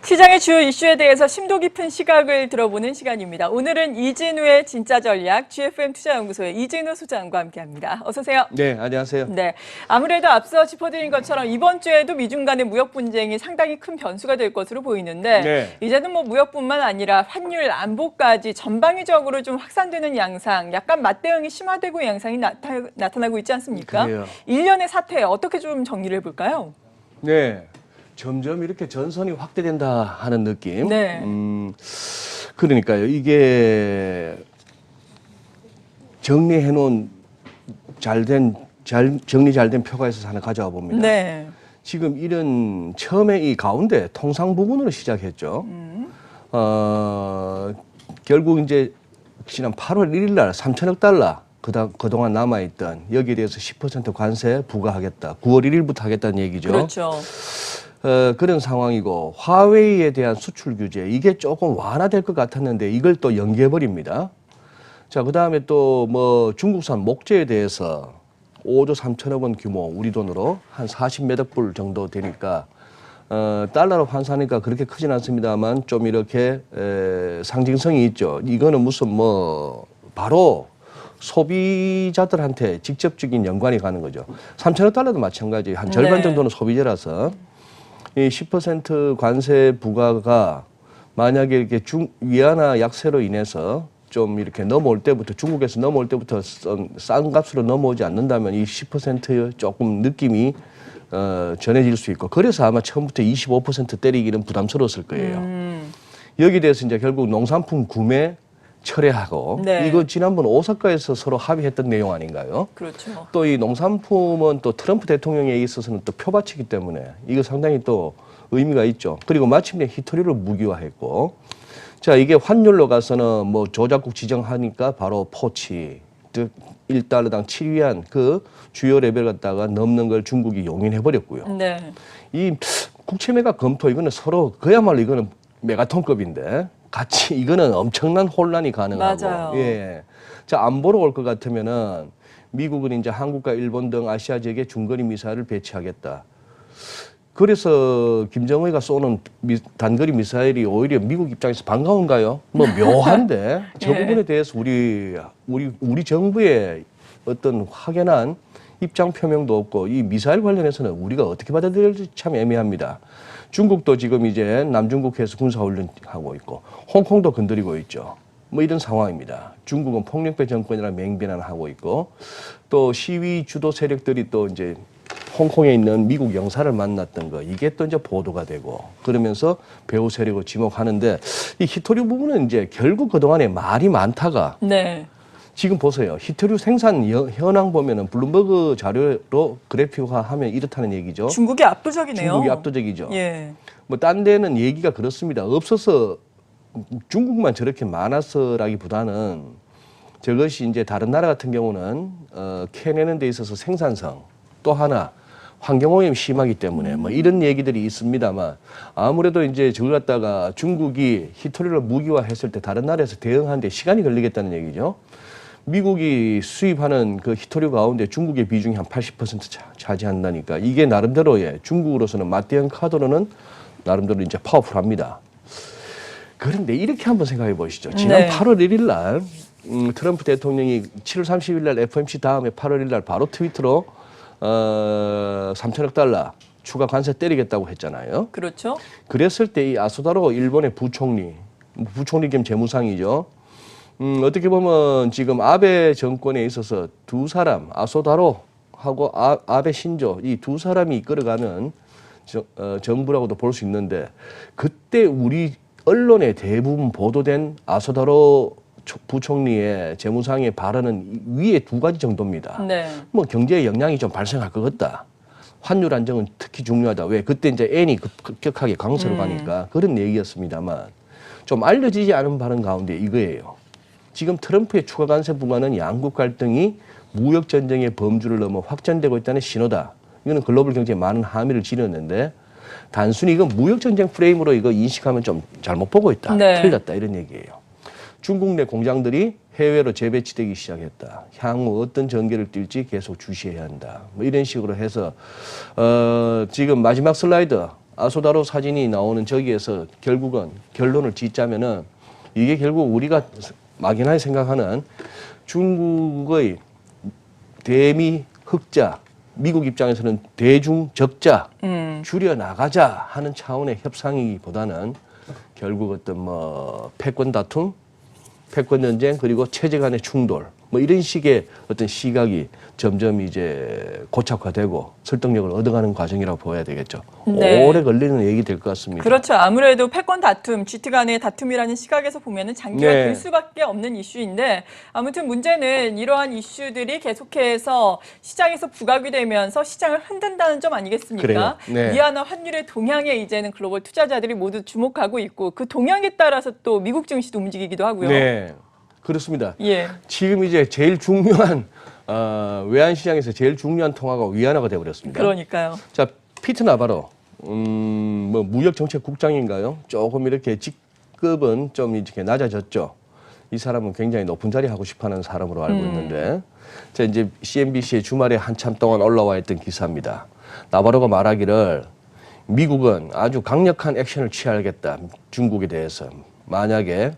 시장의 주요 이슈에 대해서 심도 깊은 시각을 들어보는 시간입니다. 오늘은 이진우의 진짜 전략, GFM 투자연구소의 이진우 소장과 함께합니다. 어서 오세요. 네, 안녕하세요. 네, 아무래도 앞서 짚어드린 것처럼 이번 주에도 미중 간의 무역 분쟁이 상당히 큰 변수가 될 것으로 보이는데 네. 이제는 뭐 무역뿐만 아니라 환율, 안보까지 전방위적으로 좀 확산되는 양상, 약간 맞대응이 심화되고 양상이 나타나고 있지 않습니까? 그래요. 일련의 사태 어떻게 좀 정리를 해볼까요? 네. 점점 이렇게 전선이 확대된다 하는 느낌. 네. 그러니까요. 이게 정리해 놓은 정리 잘 된 표가 있어서 하나 가져와 봅니다. 네. 지금 이런 처음에 이 가운데 통상 부분으로 시작했죠. 결국 이제 지난 8월 1일 날 3천억 달러 그동안 남아있던 여기에 대해서 10% 관세 부과하겠다. 9월 1일부터 하겠다는 얘기죠. 그렇죠. 그런 상황이고 화웨이에 대한 수출 규제 이게 조금 완화될 것 같았는데 이걸 또 연기해버립니다. 자, 그다음에 또 뭐 중국산 목재에 대해서 5조 3천억 원 규모 우리 돈으로 한 40몇억 불 정도 되니까 달러로 환산하니까 그렇게 크진 않습니다만 좀 이렇게 상징성이 있죠. 이거는 무슨 뭐 바로 소비자들한테 직접적인 연관이 가는 거죠. 3천억 달러도 마찬가지. 한 절반 네. 정도는 소비재라서 이 10% 관세 부과가 만약에 이렇게 위안화 약세로 인해서 좀 이렇게 넘어올 때부터 중국에서 넘어올 때부터 싼 값으로 넘어오지 않는다면 이 10% 조금 느낌이 전해질 수 있고 그래서 아마 처음부터 25% 때리기는 부담스러웠을 거예요. 여기에 대해서 이제 결국 농산품 구매 철회하고 네. 이거 지난번 오사카에서 서로 합의했던 내용 아닌가요? 그렇죠. 또 이 농산품은 또 트럼프 대통령에 있어서는 또 표바치기 때문에 이거 상당히 또 의미가 있죠. 그리고 마침내 히토리를 무기화했고 자 이게 환율로 가서는 뭐 조작국 지정하니까 바로 포치 즉 1달러당 7위안 그 주요 레벨 갖다가 넘는 걸 중국이 용인해 버렸고요. 네. 이 국채매각 검토 이거는 서로 그야말로 이거는 메가톤급인데 같이 이거는 엄청난 혼란이 가능하고 맞아요. 예. 자 안보로 올 것 같으면은 미국은 이제 한국과 일본 등 아시아 지역에 중거리 미사일을 배치하겠다. 그래서 김정은이가 쏘는 단거리 미사일이 오히려 미국 입장에서 반가운가요? 뭐 묘한데 저 예. 부분에 대해서 우리 정부의 어떤 확연한 입장 표명도 없고 이 미사일 관련해서는 우리가 어떻게 받아들일지 참 애매합니다. 중국도 지금 이제 남중국해에서 군사훈련하고 있고 홍콩도 건드리고 있죠. 뭐 이런 상황입니다. 중국은 폭력배 정권이라 맹비난하고 있고 또 시위 주도 세력들이 또 이제 홍콩에 있는 미국 영사를 만났던 거 이게 또 이제 보도가 되고 그러면서 배후 세력을 지목하는데 이 히토류 부분은 이제 결국 그동안에 말이 많다가 네. 지금 보세요. 히토류 생산 현황 보면은 블룸버그 자료로 그래픽화하면 이렇다는 얘기죠. 중국이 압도적이네요. 중국이 압도적이죠. 예. 뭐 딴 데는 얘기가 그렇습니다. 없어서 중국만 저렇게 많아서라기보다는 저것이 이제 다른 나라 같은 경우는 캐내는 데 있어서 생산성 또 하나 환경오염이 심하기 때문에 뭐 이런 얘기들이 있습니다만 아무래도 이제 저걸 갖다가 중국이 히토리를 무기화했을 때 다른 나라에서 대응하는데 시간이 걸리겠다는 얘기죠. 미국이 수입하는 그 히토류 가운데 중국의 비중이 한 80% 차지한다니까 이게 나름대로의 중국으로서는 맞대응 카드로는 나름대로 이제 파워풀합니다. 그런데 이렇게 한번 생각해 보시죠. 지난 네. 8월 1일 날 트럼프 대통령이 7월 30일 날 FOMC 다음에 8월 1일 날 바로 트위터로 3천억 달러 추가 관세 때리겠다고 했잖아요. 그렇죠. 그랬을 때 이 아소다로 일본의 부총리 겸 재무상이죠. 어떻게 보면 지금 아베 정권에 있어서 두 사람 아소다로하고 아베 신조 이 두 사람이 이끌어가는 정부라고도 볼 수 있는데 그때 우리 언론에 대부분 보도된 아소다로 부총리의 재무상의 발언은 위에 두 가지 정도입니다. 네. 뭐 경제에 영향이 좀 발생할 것 같다. 환율 안정은 특히 중요하다. 왜? 그때 이제 엔이 급격하게 강세로 가니까 그런 얘기였습니다만 좀 알려지지 않은 발언 가운데 이거예요. 지금 트럼프의 추가 관세 부과는 양국 갈등이 무역 전쟁의 범주를 넘어 확전되고 있다는 신호다. 이거는 글로벌 경제에 많은 함의를 지녔는데 단순히 이거 무역 전쟁 프레임으로 이거 인식하면 좀 잘못 보고 있다. 네. 틀렸다 이런 얘기예요. 중국 내 공장들이 해외로 재배치되기 시작했다. 향후 어떤 전개를 띨지 계속 주시해야 한다. 뭐 이런 식으로 해서 지금 마지막 슬라이드 아소다로 사진이 나오는 저기에서 결국은 결론을 짓자면은 이게 결국 우리가 막연하게 생각하는 중국의 대미 흑자, 미국 입장에서는 대중 적자 줄여 나가자 하는 차원의 협상이기보다는 결국 어떤 뭐 패권 다툼, 패권 전쟁 그리고 체제 간의 충돌 뭐 이런 식의 어떤 시각이 점점 이제 고착화되고 설득력을 얻어가는 과정이라고 보아야 되겠죠. 네. 오래 걸리는 얘기 될 것 같습니다. 그렇죠. 아무래도 패권 다툼, G2 간의 다툼이라는 시각에서 보면은 장기화 네. 될 수밖에 없는 이슈인데 아무튼 문제는 이러한 이슈들이 계속해서 시장에서 부각이 되면서 시장을 흔든다는 점 아니겠습니까? 그래요. 네. 위안화 환율의 동향에 이제는 글로벌 투자자들이 모두 주목하고 있고 그 동향에 따라서 또 미국 증시도 움직이기도 하고요. 네, 그렇습니다. 예. 지금 이제 제일 중요한 외환 시장에서 제일 중요한 통화가 위안화가 되어버렸습니다. 그러니까요. 자, 피트 나바로 뭐 무역정책국장인가요? 조금 이렇게 직급은 좀 이렇게 낮아졌죠. 이 사람은 굉장히 높은 자리 하고 싶어하는 사람으로 알고 있는데, 자 이제 CNBC에 주말에 한참 동안 올라와 있던 기사입니다. 나바로가 말하기를 미국은 아주 강력한 액션을 취하겠다. 중국에 대해서 만약에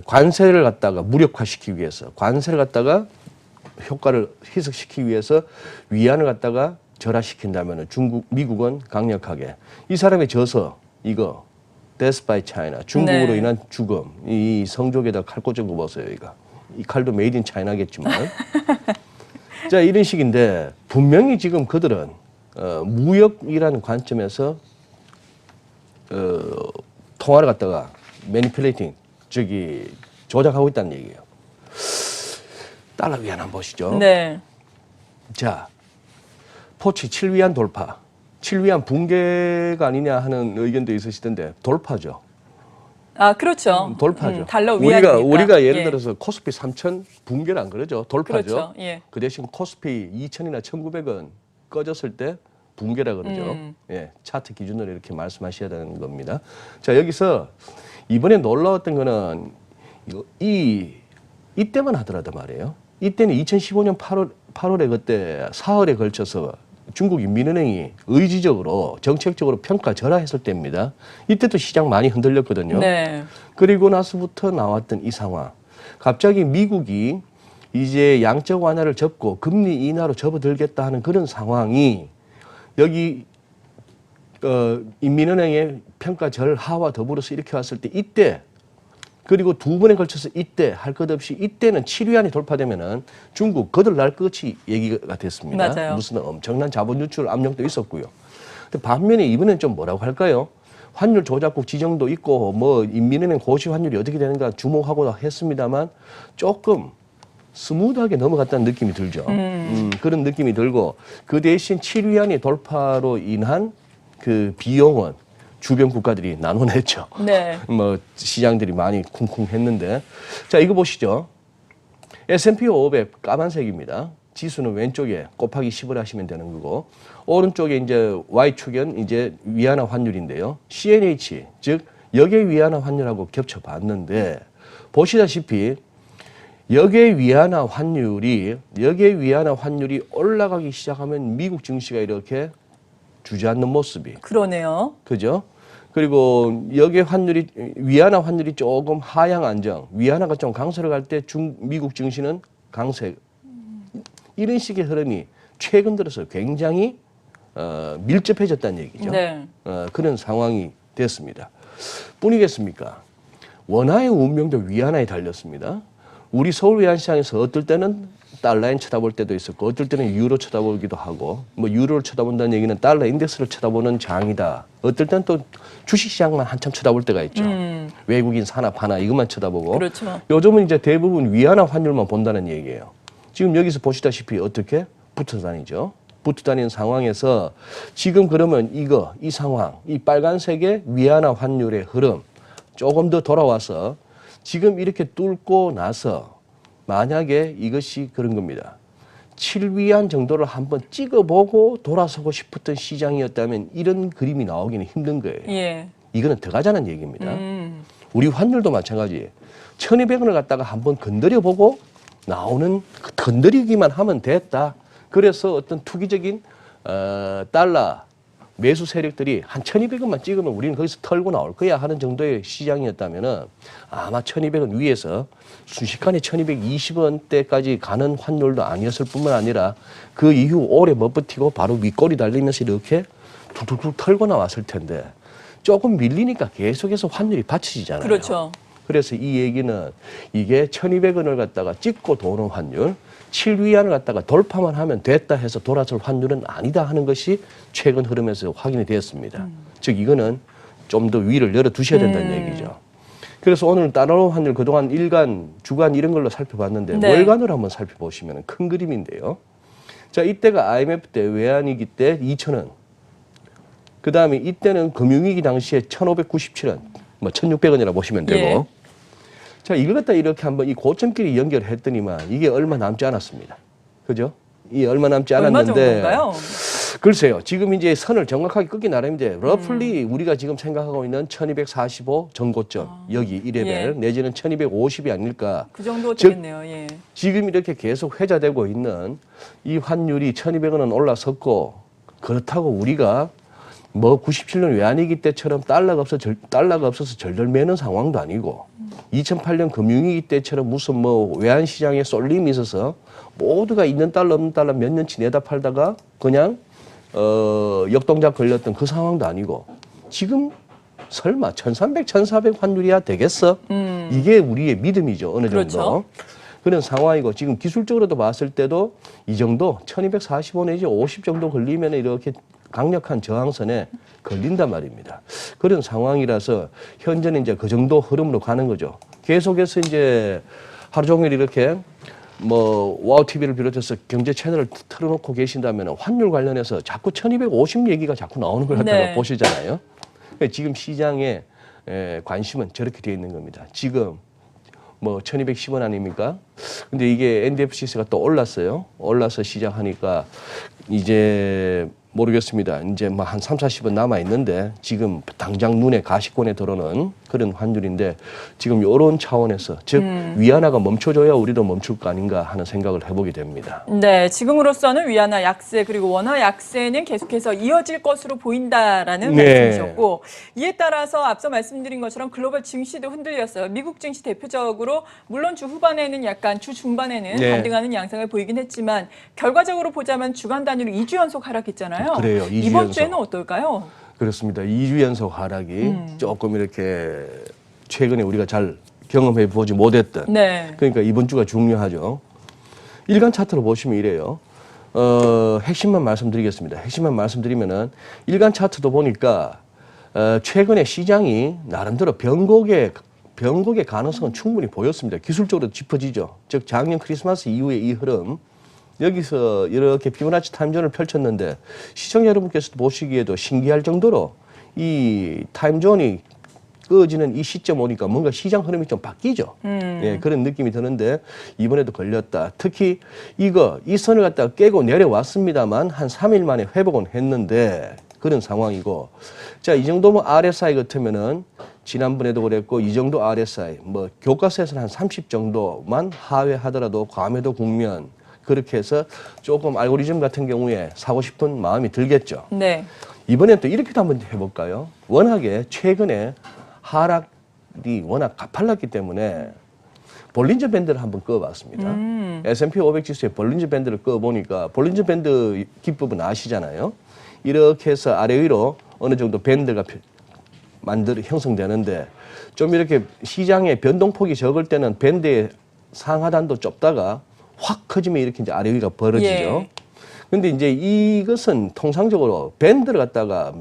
관세를 갖다가 무력화시키기 위해서 관세를 갖다가 효과를 희석시키기 위해서 위안을 갖다가 절하시킨다면 미국은 강력하게 이 사람의 저서 이거 Death by China 중국으로 네. 인한 죽음 이 성적에다 칼 꽂은 거 보세요 이거 이 칼도 메이드 인 차이나겠지만 자 이런 식인데 분명히 지금 그들은 무역이라는 관점에서 통화를 갖다가 매니플레이팅 저기 조작하고 있다는 얘기예요. 달러 위안 한번 보시죠. 네. 자, 포치 7위안 돌파. 7위안 붕괴가 아니냐 하는 의견도 있으시던데 돌파죠. 아, 그렇죠. 돌파죠. 달러 위안이니까. 우리가 예를 예. 들어서 코스피 3,000 붕괴는 안 그러죠. 돌파죠. 그렇죠. 예. 그 대신 코스피 2,000이나 1,900원 꺼졌을 때 붕괴라 그러죠. 예, 차트 기준으로 이렇게 말씀하셔야 되는 겁니다. 자, 여기서 이번에 놀라웠던 거는 이때만 하더라도 말이에요. 이때는 2015년 8월에 그때 사흘에 걸쳐서 중국 인민은행이 의지적으로 정책적으로 평가 절하했을 때입니다. 이때도 시장 많이 흔들렸거든요. 네. 그리고 나서부터 나왔던 이 상황. 갑자기 미국이 이제 양적 완화를 접고 금리 인하로 접어들겠다 하는 그런 상황이 여기 인민은행의 평가 절하와 더불어서 이렇게 왔을 때 이때 그리고 두 번에 걸쳐서 이때 할 것 없이 이때는 7위안이 돌파되면은 중국 거들날 것이 얘기가 됐습니다. 맞아요. 무슨 엄청난 자본 유출 압력도 있었고요. 근데 반면에 이번엔 좀 뭐라고 할까요? 환율 조작국 지정도 있고 뭐 인민은행 고시 환율이 어떻게 되는가 주목하고 했습니다만 조금 스무드하게 넘어갔다는 느낌이 들죠. 그런 느낌이 들고 그 대신 7위안이 돌파로 인한 그 비용은 주변 국가들이 나눠냈죠. 네. 뭐 시장들이 많이 쿵쿵했는데 자 이거 보시죠. S&P 500 까만색입니다. 지수는 왼쪽에 곱하기 10을 하시면 되는 거고 오른쪽에 이제 Y축은 이제 위안화 환율인데요. CNH 즉 역의 위안화 환율하고 겹쳐봤는데 보시다시피 역의 위안화 환율이 올라가기 시작하면 미국 증시가 이렇게 주저앉는 모습이 그러네요. 그죠? 그리고 여기에 위안화 환율이 조금 하향 안정, 위안화가 좀 강세로 갈 때 미국 증시는 강세. 이런 식의 흐름이 최근 들어서 굉장히 밀접해졌다는 얘기죠. 네. 그런 상황이 됐습니다. 뿐이겠습니까? 원화의 운명도 위안화에 달렸습니다. 우리 서울 외환시장에서 어떨 때는 달러엔 쳐다볼 때도 있었고 어떨 때는 유로 쳐다보기도 하고 뭐 유로를 쳐다본다는 얘기는 달러 인덱스를 쳐다보는 장이다. 어떨 때는 또 주식시장만 한참 쳐다볼 때가 있죠. 외국인 산업 하나 이것만 쳐다보고 그렇죠. 요즘은 이제 대부분 위안화 환율만 본다는 얘기예요. 지금 여기서 보시다시피 어떻게 붙어 다니죠. 붙어 다니는 상황에서 지금 그러면 이 상황, 이 빨간색의 위안화 환율의 흐름 조금 더 돌아와서 지금 이렇게 뚫고 나서 만약에 이것이 그런 겁니다. 7위안 정도를 한번 찍어보고 돌아서고 싶었던 시장이었다면 이런 그림이 나오기는 힘든 거예요. 예. 이거는 더 가자는 얘기입니다. 우리 환율도 마찬가지예요. 1,200원을 갖다가 한번 건드려보고 나오는 건드리기만 하면 됐다. 그래서 어떤 투기적인 달러 매수 세력들이 한 1,200원만 찍으면 우리는 거기서 털고 나올 거야 하는 정도의 시장이었다면은 아마 1,200원 위에서 순식간에 1,220원대까지 가는 환율도 아니었을 뿐만 아니라 그 이후 오래 못 버티고 바로 윗꼬리 달리면서 이렇게 툭툭툭 털고 나왔을 텐데 조금 밀리니까 계속해서 환율이 받쳐지잖아요. 그렇죠. 그래서 이 얘기는 이게 1,200원을 갖다가 찍고 도는 환율, 7위안을 갖다가 돌파만 하면 됐다 해서 돌아설 환율은 아니다 하는 것이 최근 흐름에서 확인이 되었습니다. 즉 이거는 좀 더 위를 열어 두셔야 된다는 얘기죠. 그래서 오늘 달러 환율 그동안 일간, 주간 이런 걸로 살펴봤는데 네. 월간으로 한번 살펴보시면 큰 그림인데요. 자, 이때가 IMF 때 외환위기 때 2,000원. 그 다음에 이때는 금융위기 당시에 1,597원, 뭐 1,600원이라 보시면 되고. 예. 자, 이걸 갖다 이렇게 한번 이 고점끼리 연결했더니만 이게 얼마 남지 않았습니다. 그죠? 이 얼마 남지 얼마 않았는데. 정도인가요? 글쎄요. 지금 이제 선을 정확하게 긋기 나름인데 러플리 우리가 지금 생각하고 있는 1245 전고점 여기 이 레벨 예. 내지는 1250이 아닐까. 그 정도 즉, 되겠네요. 예. 지금 이렇게 계속 회자되고 있는 이 환율이 1200원은 올라섰고 그렇다고 우리가 뭐 97년 외환위기 때처럼 달러가 없어서 절절 매는 상황도 아니고 2008년 금융위기 때처럼 무슨 뭐 외환시장에 쏠림이 있어서 모두가 있는 달러 없는 달러 몇 년치 내다 팔다가 그냥 역동작 걸렸던 그 상황도 아니고 지금 설마 1300, 1400 환율이야 되겠어? 이게 우리의 믿음이죠. 어느 정도. 그렇죠. 그런 상황이고 지금 기술적으로도 봤을 때도 이 정도 1245 내지 50 정도 걸리면 이렇게 강력한 저항선에 걸린단 말입니다. 그런 상황이라서 현재는 이제 그 정도 흐름으로 가는 거죠. 계속해서 이제 하루 종일 이렇게 뭐 와우 TV를 비롯해서 경제 채널을 틀어놓고 계신다면 환율 관련해서 자꾸 1250 얘기가 자꾸 나오는 걸 갖다가 네. 보시잖아요. 지금 시장에 관심은 저렇게 되어 있는 겁니다. 지금 뭐 1210원 아닙니까? 근데 이게 NDFC가 또 올랐어요. 올라서 시작하니까 이제 모르겠습니다. 이제 뭐 한 3, 40원 남아 있는데 지금 당장 눈에 가시권에 들어오는 그런 환율인데 지금 이런 차원에서 즉 위안화가 멈춰줘야 우리도 멈출 거 아닌가 하는 생각을 해보게 됩니다. 네, 지금으로서는 위안화 약세 그리고 원화 약세는 계속해서 이어질 것으로 보인다라는 네. 말씀이셨고 이에 따라서 앞서 말씀드린 것처럼 글로벌 증시도 흔들렸어요. 미국 증시 대표적으로 물론 주 후반에는 약간 주 중반에는 네. 반등하는 양상을 보이긴 했지만 결과적으로 보자면 주간 단위로 2주 연속 하락했잖아요. 그래요. 2주 이번 연속. 주에는 어떨까요? 그렇습니다. 2주 연속 하락이 조금 이렇게 최근에 우리가 잘 경험해 보지 못했던 네. 그러니까 이번 주가 중요하죠. 일간 차트로 보시면 이래요. 핵심만 말씀드리겠습니다. 핵심만 말씀드리면은 일간 차트도 보니까 최근에 시장이 나름대로 변곡의 가능성은 충분히 보였습니다. 기술적으로 짚어지죠. 즉 작년 크리스마스 이후의 이 흐름 여기서 이렇게 피보나치 타임존을 펼쳤는데 시청자 여러분께서도 보시기에도 신기할 정도로 이 타임존이 꺼지는 이 시점 오니까 뭔가 시장 흐름이 좀 바뀌죠. 예, 그런 느낌이 드는데 이번에도 걸렸다. 특히 이 선을 갖다가 깨고 내려왔습니다만 한 3일 만에 회복은 했는데 그런 상황이고 자, 이 정도면 RSI 같으면은 지난번에도 그랬고 이 정도 RSI 뭐 교과서에서는 한 30 정도만 하회하더라도 과매도 국면 그렇게 해서 조금 알고리즘 같은 경우에 사고 싶은 마음이 들겠죠. 네. 이번엔 또 이렇게도 한번 해볼까요? 워낙에 최근에 하락이 워낙 가팔랐기 때문에 볼린저 밴드를 한번 꺼봤습니다. S&P 500 지수에 볼린저 밴드를 꺼보니까 볼린저 밴드 기법은 아시잖아요. 이렇게 해서 아래 위로 어느 정도 밴드가 형성되는데 좀 이렇게 시장의 변동폭이 적을 때는 밴드의 상하단도 좁다가 확 커지면 이렇게 이제 아래 위가 벌어지죠. 예. 근데 이제 이것은 통상적으로 밴드를 갖다가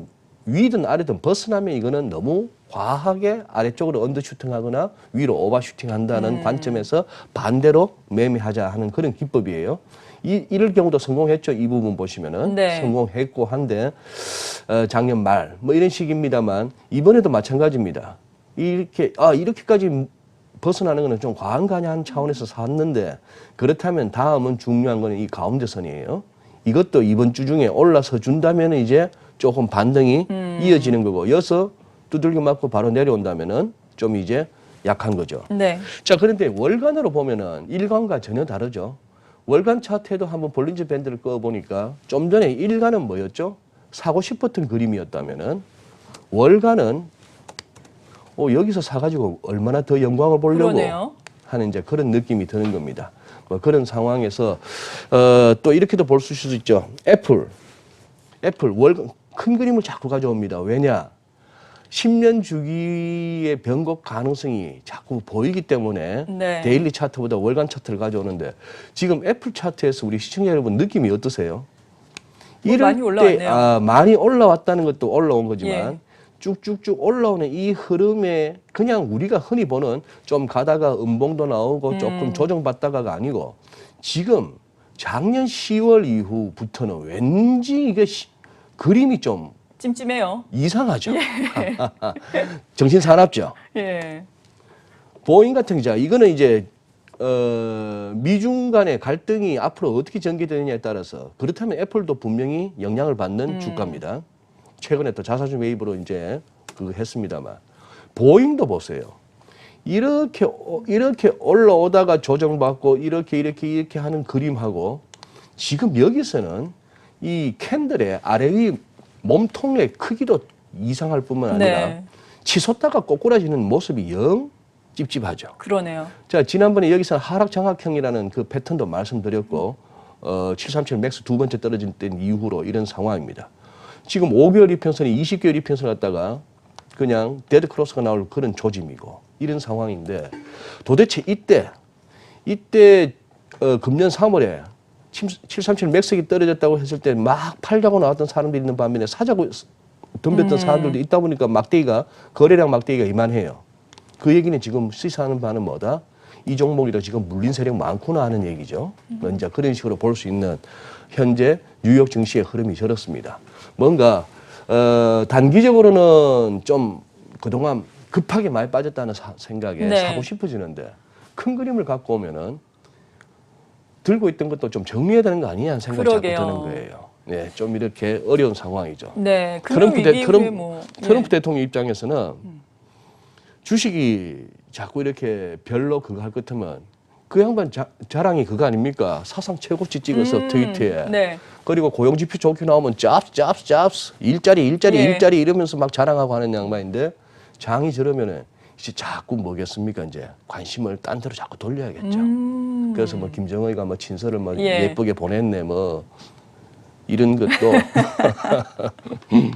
위든 아래든 벗어나면 이거는 너무 과하게 아래쪽으로 언더슈팅하거나 위로 오버슈팅한다는 관점에서 반대로 매매하자 하는 그런 기법이에요. 이럴 경우도 성공했죠. 이 부분 보시면은 네. 성공했고 한데 작년 말 뭐 이런 식입니다만 이번에도 마찬가지입니다. 이렇게까지 벗어나는 거는 좀 과한 거 아니야 하는 차원에서 샀는데 그렇다면 다음은 중요한 거는 이 가운데 선이에요. 이것도 이번 주 중에 올라서 준다면 이제 조금 반등이 이어지는 거고 여기서 두들겨 맞고 바로 내려온다면은 좀 이제 약한 거죠. 네. 자, 그런데 월간으로 보면은 일간과 전혀 다르죠. 월간 차트에도 한번 볼린저 밴드를 꺼보니까 좀 전에 일간은 뭐였죠? 사고 싶었던 그림이었다면은 월가는 여기서 사가지고 얼마나 더 영광을 보려고 그러네요. 하는 이제 그런 느낌이 드는 겁니다. 뭐 그런 상황에서 또 이렇게도 볼 수 있죠. 애플 월간 큰 그림을 자꾸 가져옵니다. 왜냐? 10년 주기의 변곡 가능성이 자꾸 보이기 때문에 네. 데일리 차트보다 월간 차트를 가져오는데 지금 애플 차트에서 우리 시청자 여러분 느낌이 어떠세요? 이럴 많이 올라왔네요. 때 많이 올라왔다는 것도 올라온 거지만 예. 쭉쭉쭉 올라오는 이 흐름에 그냥 우리가 흔히 보는 좀 가다가 음봉도 나오고 조금 조정받다가가 아니고 지금 작년 10월 이후부터는 왠지 이게 그림이 좀 찜찜해요. 이상하죠. 정신 사납죠. 예. 보잉 같은 자 이거는 이제 미중 간의 갈등이 앞으로 어떻게 전개되느냐에 따라서 그렇다면 애플도 분명히 영향을 받는 주가입니다. 최근에 또 자사주 매입으로 이제 그거 했습니다만 보잉도 보세요. 이렇게 올라오다가 조정받고 이렇게 하는 그림하고 지금 여기서는 이 캔들의 아래 위 몸통의 크기도 이상할 뿐만 아니라 네. 치솟다가 꼬꾸라지는 모습이 영 찝찝하죠. 그러네요. 자, 지난번에 여기서 하락 장악형이라는 그 패턴도 말씀드렸고 737 맥스 두 번째 떨어진 때 이후로 이런 상황입니다. 지금 5개월 이평선이 20개월 이평선 갔다가 그냥 데드 크로스가 나올 그런 조짐이고 이런 상황인데 도대체 이때 금년 3월에 737 맥스가 떨어졌다고 했을 때 막 팔자고 나왔던 사람들이 있는 반면에 사자고 덤볐던 사람들도 있다 보니까 막대기가 거래량 막대기가 이만해요. 그 얘기는 지금 시사하는 바는 뭐다? 이 종목이라 지금 물린 세력 많구나 하는 얘기죠. 이제 그런 식으로 볼 수 있는 현재 뉴욕 증시의 흐름이 저렇습니다. 뭔가 단기적으로는 좀 그동안 급하게 많이 빠졌다는 생각에 네. 사고 싶어지는데 큰 그림을 갖고 오면은 들고 있던 것도 좀 정리해야 되는 거 아니냐 하는 생각이 자꾸 그러게요. 드는 거예요. 네, 좀 이렇게 어려운 상황이죠. 네. 금융 위기 이후에 뭐 트럼프 대통령 입장에서는 주식이 자꾸 이렇게 별로 그거 할 것 같으면 그 양반 자랑이 그거 아닙니까? 사상 최고치 찍어서 트위터에. 네. 그리고 고용지표 좋게 나오면 잡스 일자리 예. 이러면서 막 자랑하고 하는 양반인데 장이 저러면은 이제 자꾸 뭐겠습니까? 이제 관심을 딴 데로 자꾸 돌려야겠죠. 그래서 뭐 김정은이가 뭐 친서를 뭐 예. 예쁘게 보냈네 뭐 이런 것도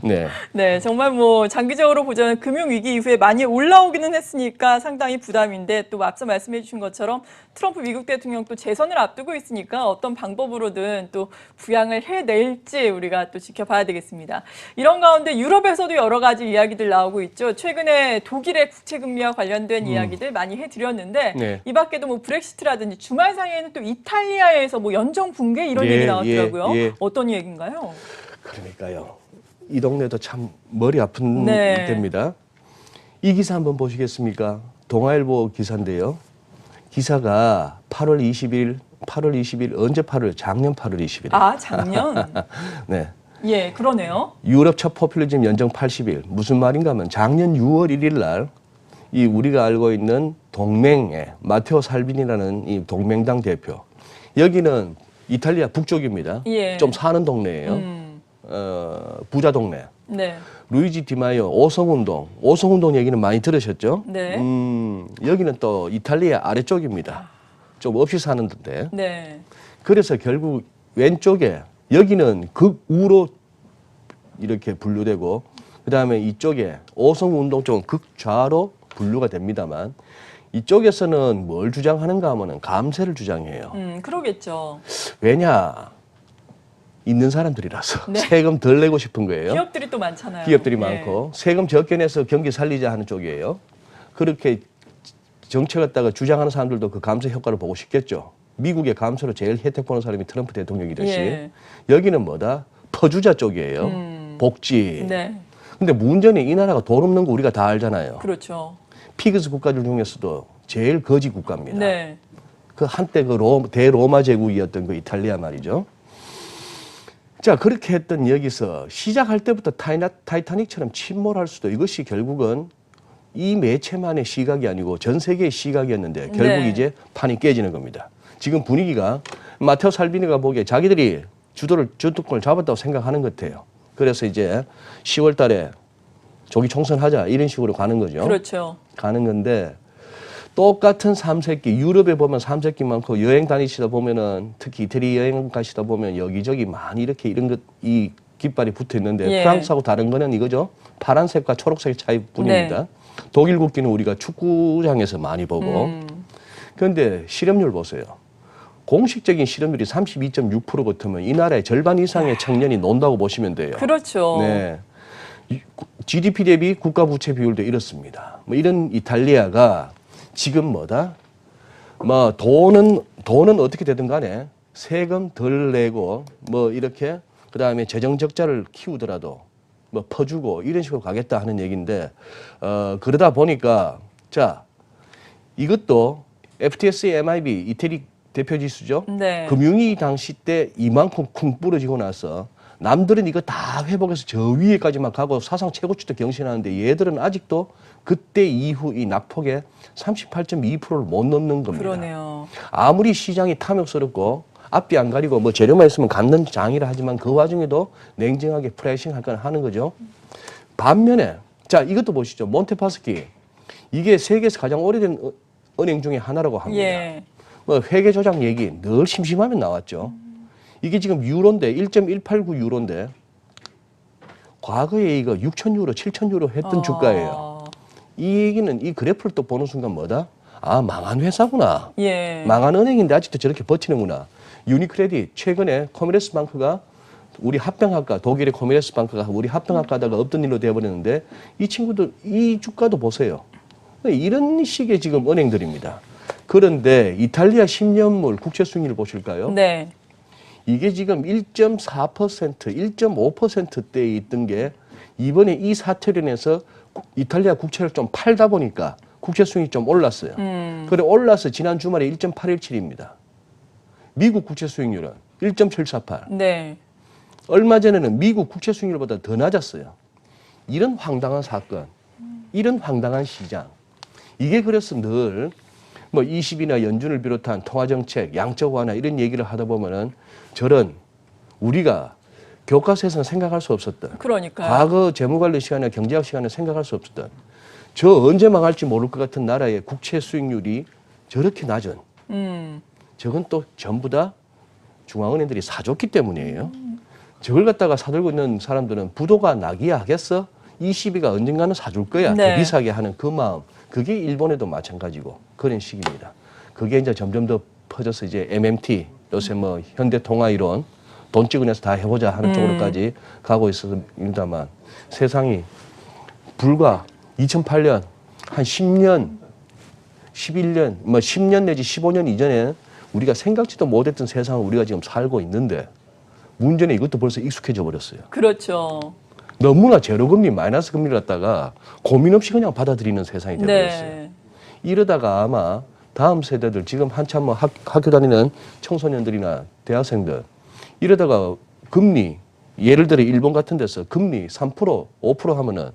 네. 네, 정말 뭐 장기적으로 보자면 금융 위기 이후에 많이 올라오기는 했으니까 상당히 부담인데 또 앞서 말씀해 주신 것처럼 트럼프 미국 대통령 또 재선을 앞두고 있으니까 어떤 방법으로든 또 부양을 해낼지 우리가 또 지켜봐야 되겠습니다. 이런 가운데 유럽에서도 여러 가지 이야기들 나오고 있죠. 최근에 독일의 국채 금리와 관련된 이야기들 많이 해드렸는데 네. 이 밖에도 뭐 브렉시트라든지 주말 사이에는 또 이탈리아에서 뭐 연정 붕괴 이런 예, 얘기 나왔더라고요. 예. 어떤 얘기인가요? 그러니까요. 이 동네도 참 머리 아픈 네. 데입니다. 이 기사 한번 보시겠습니까? 동아일보 기사인데요. 기사가 8월 20일 언제 8월? 작년 8월 20일. 아, 작년? 네. 예, 그러네요. 유럽 첫 포퓰리즘 연정 80일. 무슨 말인가 하면 작년 6월 1일 날 이 우리가 알고 있는 동맹의 마테오 살비니라는 이 동맹당 대표. 여기는 이탈리아 북쪽입니다. 예. 좀 사는 동네예요. 부자 동네. 네. 루이지 디마이오 오성운동 얘기는 많이 들으셨죠? 네. 여기는 또 이탈리아 아래쪽입니다. 좀 없이 사는 데인데. 네. 그래서 결국 왼쪽에 여기는 극우로 이렇게 분류되고 그다음에 이쪽에 오성운동 쪽은 극좌로 분류가 됩니다만 이쪽에서는 뭘 주장하는가 하면은 감세를 주장해요. 그러겠죠. 왜냐? 있는 사람들이라서 네. 세금 덜 내고 싶은 거예요. 기업들이 또 많잖아요. 기업들이 예. 많고 세금 적게 내서 경기 살리자 하는 쪽이에요. 그렇게 정책 갖다가 주장하는 사람들도 그 감세 효과를 보고 싶겠죠. 미국의 감세로 제일 혜택 보는 사람이 트럼프 대통령이듯이 예. 여기는 뭐다? 퍼주자 쪽이에요. 복지. 네. 근데 문제는 이 나라가 돈 없는 거 우리가 다 알잖아요. 그렇죠. 피그스 국가들 중에서도 제일 거지 국가입니다. 네. 그 한때 그 대로마 제국이었던 그 이탈리아 말이죠. 자, 그렇게 했던 여기서 시작할 때부터 타이타닉처럼 침몰할 수도 이것이 결국은 이 매체만의 시각이 아니고 전 세계의 시각이었는데 결국 네. 이제 판이 깨지는 겁니다. 지금 분위기가 마테오 살비니가 보기에 자기들이 주도권을 잡았다고 생각하는 것 같아요. 그래서 이제 10월 달에 조기 총선하자 이런 식으로 가는 거죠. 그렇죠. 가는 건데 똑같은 삼색기 유럽에 보면 삼색기 많고 여행 다니시다 보면은 특히 이태리 여행 가시다 보면 여기저기 많이 이렇게 이런 것 이 깃발이 붙어 있는데 예. 프랑스하고 다른 거는 이거죠. 파란색과 초록색 차이뿐입니다. 네. 독일 국기는 우리가 축구장에서 많이 보고 그런데 실업률 보세요. 공식적인 실업률이 32.6% 같으면 이 나라의 절반 이상의 청년이 논다고 보시면 돼요. 그렇죠. 네. GDP 대비 국가 부채 비율도 이렇습니다. 뭐 이런 이탈리아가 지금 뭐다? 뭐 돈은 어떻게 되든 간에 세금 덜 내고 뭐 이렇게 그다음에 재정 적자를 키우더라도 뭐 퍼주고 이런 식으로 가겠다 하는 얘기인데 그러다 보니까 자 이것도 FTSE MIB 이태리 대표 지수죠. 네. 금융위 당시 때 이만큼 쿵 부러지고 나서 남들은 이거 다 회복해서 저 위에까지만 가고 사상 최고치도 경신하는데 얘들은 아직도 그때 이후 이 낙폭의 38.2%를 못 넘는 겁니다. 그러네요. 아무리 시장이 탐욕스럽고 앞뒤 안 가리고 뭐 재료만 있으면 갚는 장이라 하지만 그 와중에도 냉정하게 프라이싱 할 건 하는 거죠. 반면에 자 이것도 보시죠. 몬테파스키 이게 세계에서 가장 오래된 은행 중에 하나라고 합니다. 예. 뭐 회계 조작 얘기 늘 심심하면 나왔죠. 이게 지금 유로인데 1.189 유로인데 과거에 이거 6천 유로, 7천 유로 했던 주가예요. 이 얘기는 이 그래프를 또 보는 순간 뭐다? 아 망한 회사구나. 예. 망한 은행인데 아직도 저렇게 버티는구나. 유니크레딧 최근에 코메르스방크가 우리 합병할까 독일의 코메르스방크가 우리 합병할까다가 없던 일로 되어버렸는데 이 친구들 이 주가도 보세요. 이런 식의 지금 은행들입니다. 그런데 이탈리아 10년물 국채 수익률 보실까요? 네. 이게 지금 1.4%, 1.5%대에 있던 게 이번에 이 사태로 인해서 이탈리아 국채를 좀 팔다 보니까 국채 수익이 좀 올랐어요. 그래 올라서 지난 주말에 1.817입니다. 미국 국채 수익률은 1.748. 네. 얼마 전에는 미국 국채 수익률보다 더 낮았어요. 이런 황당한 사건, 이런 황당한 시장. 이게 그래서 늘 뭐 20이나 연준을 비롯한 통화정책, 양적 완화 이런 얘기를 하다 보면은 저런 우리가 교과서에서는 생각할 수 없었던 그러니까요. 과거 재무관리 시간이나 경제학 시간에 생각할 수 없었던 저 언제 망할지 모를 것 같은 나라의 국채 수익률이 저렇게 낮은 저건 또 전부 다 중앙은행들이 사줬기 때문이에요. 저걸 갖다가 사들고 있는 사람들은 부도가 나기야 하겠어? 20위가 언젠가는 사줄 거야. 네. 더 비싸게 하는 그 마음. 그게 일본에도 마찬가지고 그런 식입니다. 그게 이제 점점 더 퍼져서 이제 MMT 요새 뭐 현대통화이론 돈 찍어내서 다 해보자 하는 쪽으로까지 가고 있습니다만 세상이 불과 2008년 한 10년, 11년, 뭐 10년 내지 15년 이전에 우리가 생각지도 못했던 세상을 우리가 지금 살고 있는데 문제는 이것도 벌써 익숙해져 버렸어요. 그렇죠. 너무나 제로금리, 마이너스 금리를 갖다가 고민 없이 그냥 받아들이는 세상이 되어버렸어요. 네. 이러다가 아마 다음 세대들, 지금 한참 뭐 학교 다니는 청소년들이나 대학생들, 이러다가 금리, 예를 들어 일본 같은 데서 금리 3%, 5% 하면은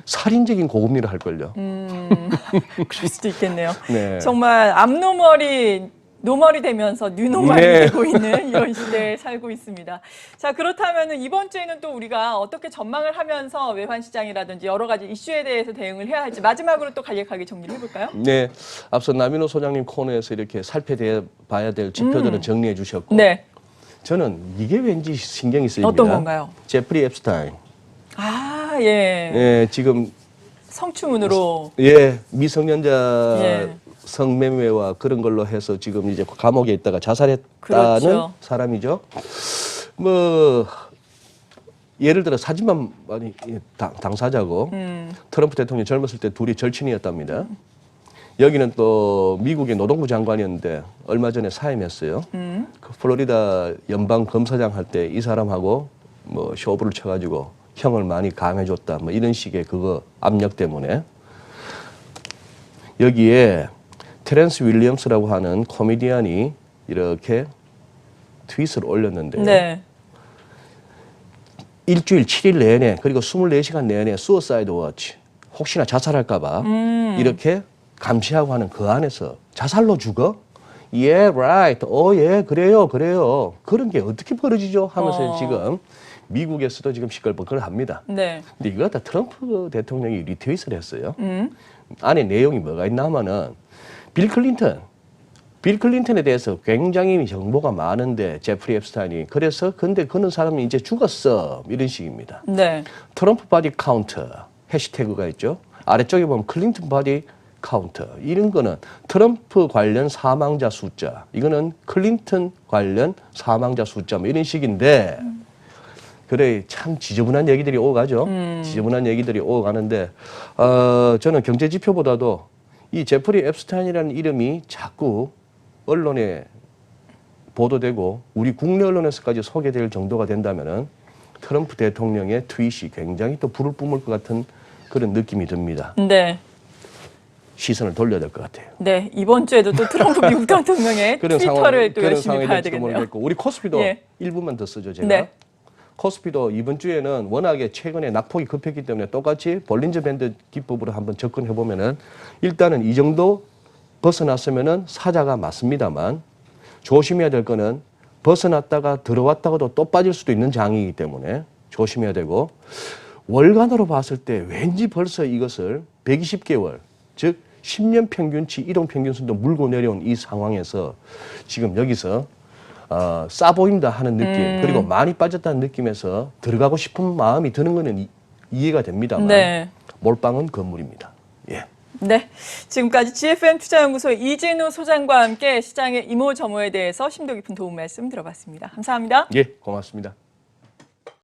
살인적인 고금리를 할걸요. 그럴 수도 있겠네요. 네. 정말 앞노멀이 노멀이 되면서 뉴노멀이 네. 되고 있는 이런 시대에 살고 있습니다. 자, 그렇다면 이번 주에는 또 우리가 어떻게 전망을 하면서 외환 시장이라든지 여러 가지 이슈에 대해서 대응을 해야 할지 마지막으로 또 간략하게 정리를 해볼까요? 네, 앞서 나민호 소장님 코너에서 이렇게 살펴봐야 될 지표들은 정리해 주셨고 네. 저는 이게 왠지 신경이 쓰입니다. 어떤 건가요? 제프리 앱스타인. 아, 예. 예, 지금 성추문으로. 미성년자 예. 성매매와 그런 걸로 해서 지금 이제 감옥에 있다가 자살했다는 그렇죠. 사람이죠. 뭐 예를 들어 사진만 많이 당사자고 트럼프 대통령 젊었을 때 둘이 절친이었답니다. 여기는 또 미국의 노동부 장관이었는데 얼마 전에 사임했어요. 그 플로리다 연방 검사장 할 때 이 사람하고 뭐 쇼부를 쳐가지고 형을 많이 감해줬다. 뭐 이런 식의 그거 압력 때문에 여기에 테렌스 윌리엄스라고 하는 코미디언이 이렇게 트윗을 올렸는데요. 네. 일주일 7일 내내 그리고 24시간 내내 수어사이드 워치 혹시나 자살할까 봐 이렇게 감시하고 하는 그 안에서 자살로 죽어? Yeah, right. 예, 그래요. 그런 게 어떻게 벌어지죠? 하면서 지금 미국에서도 지금 시끌벅걸합니다. 네. 근데 이거 다 트럼프 대통령이 리트윗을 했어요. 안에 내용이 뭐가 있나 하면은 빌 클린턴에 대해서 굉장히 정보가 많은데 제프리 앱스타인이 그래서 근데 그런 사람이 이제 죽었어 이런 식입니다. 네. 트럼프 바디 카운터 해시태그가 있죠. 아래쪽에 보면 클린턴 바디 카운터 이런 거는 트럼프 관련 사망자 숫자 이거는 클린턴 관련 사망자 숫자 뭐 이런 식인데 그래 참 지저분한 얘기들이 오가죠. 지저분한 얘기들이 오가는데 저는 경제 지표보다도 이 제프리 앱스타인이라는 이름이 자꾸 언론에 보도되고 우리 국내 언론에서까지 소개될 정도가 된다면은 트럼프 대통령의 트윗이 굉장히 또 불을 뿜을 것 같은 그런 느낌이 듭니다. 네. 시선을 돌려야 될 것 같아요. 네. 이번 주에도 또 트럼프 미국 대통령의 트위터를 또 그런 열심히 상황이 봐야 될지도 되겠네요. 모르겠고 우리 코스피도 예. 1분만 더 쓰죠 제가. 네. 코스피도 이번 주에는 워낙에 최근에 낙폭이 급했기 때문에 똑같이 볼린저 밴드 기법으로 한번 접근해 보면은 일단은 이 정도 벗어났으면은 사자가 맞습니다만 조심해야 될 거는 벗어났다가 들어왔다가도 또 빠질 수도 있는 장이기 때문에 조심해야 되고 월간으로 봤을 때 왠지 벌써 이것을 120개월 즉 10년 평균치 이동 평균선도 물고 내려온 이 상황에서 지금 여기서 싸 보인다 하는 느낌 그리고 많이 빠졌다는 느낌에서 들어가고 싶은 마음이 드는 거는 이해가 됩니다만 네. 몰빵은 건물입니다. 예. 네. 지금까지 GFM 투자연구소의 이진우 소장과 함께 시장의 이모저모에 대해서 심도 깊은 도움 말씀 들어봤습니다. 감사합니다. 예, 고맙습니다.